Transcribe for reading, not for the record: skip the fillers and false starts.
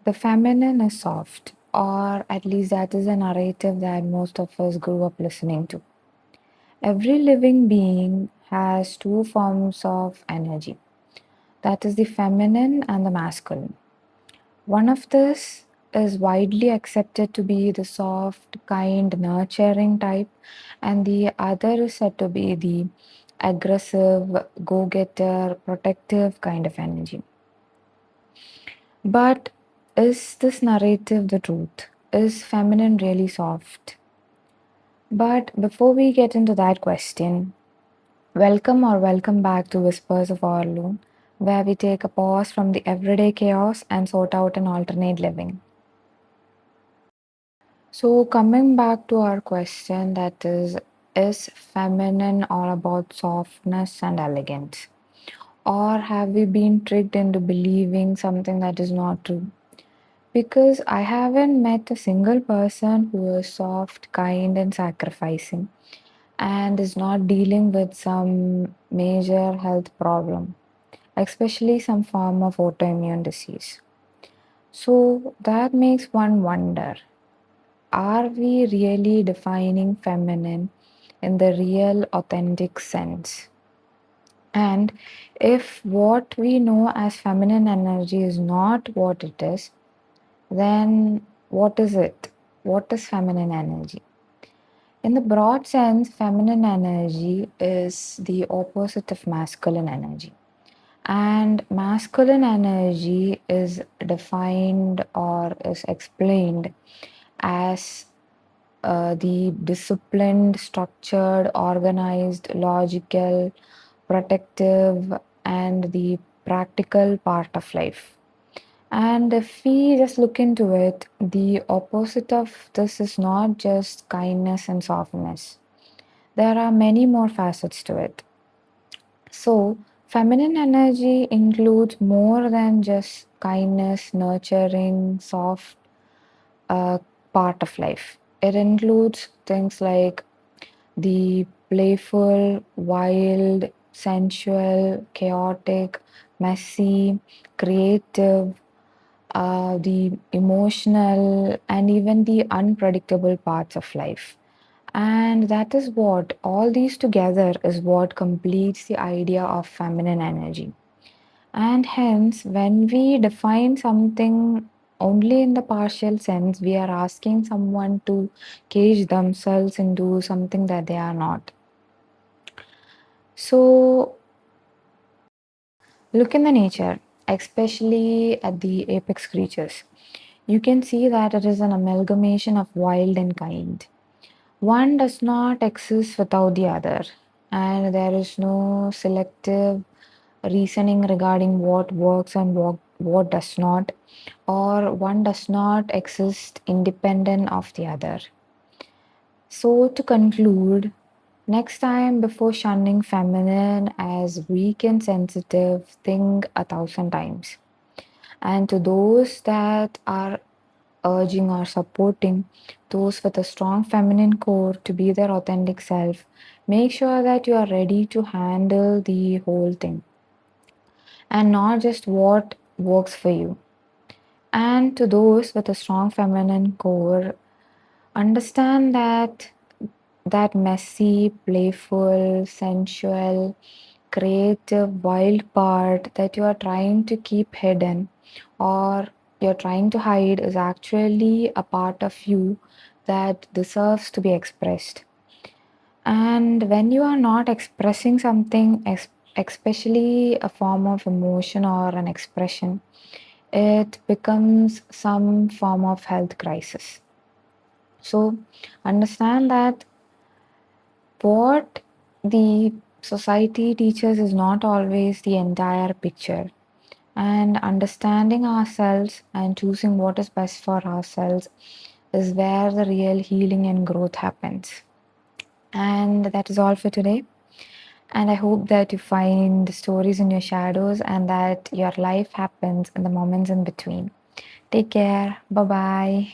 The feminine is soft, or at least that is a narrative that most of us grew up listening to. Every living being has two forms of energy, that is the feminine and the masculine. One of this is widely accepted to be the soft, kind, nurturing type, and the other is said to be the aggressive, go getter, protective kind of energy. But is this narrative the truth? Is feminine really soft? But before we get into that question, welcome back to Whispers of Orlu, where we take a pause from the everyday chaos and sort out an alternate living. So, coming back to our question, that is feminine all about softness and elegance? Or have we been tricked into believing something that is not true? Because I haven't met a single person who is soft, kind, and sacrificing and is not dealing with some major health problem, especially some form of autoimmune disease. So that makes one wonder, are we really defining feminine in the real, authentic sense? And if what we know as feminine energy is not what it is, then what is it? What is feminine energy? In the broad sense, feminine energy is the opposite of masculine energy. And masculine energy is defined or is explained as the disciplined, structured, organized, logical, protective, and the practical part of life. And if we just look into it, the opposite of this is not just kindness and softness. There are many more facets to it. So, feminine energy includes more than just kindness, nurturing, soft uh, part of life. It includes things like the playful, wild, sensual, chaotic, messy, creative, the emotional, and even the unpredictable parts of life. And that is what all these together is what completes the idea of feminine energy. And hence, when we define something only in the partial sense, we are asking someone to cage themselves into something that they are not. So, look in the nature, especially at the apex creatures. You can see that it is an amalgamation of wild and kind. One does not exist without the other, and there is no selective reasoning regarding what works and what does not, or one does not exist independent of the other. So, to conclude, next time before shunning feminine as weak and sensitive, think a thousand times. And to those that are urging or supporting those with a strong feminine core to be their authentic self, make sure that you are ready to handle the whole thing and not just what works for you. And to those with a strong feminine core, understand that messy, playful, sensual, creative, wild part that you are trying to keep hidden or you're trying to hide is actually a part of you that deserves to be expressed. And when you are not expressing something, especially a form of emotion or an expression, it becomes some form of health crisis. So, understand that what the society teaches is not always the entire picture. And understanding ourselves and choosing what is best for ourselves is where the real healing and growth happens. And that is all for today. And I hope that you find the stories in your shadows and that your life happens in the moments in between. Take care. Bye bye.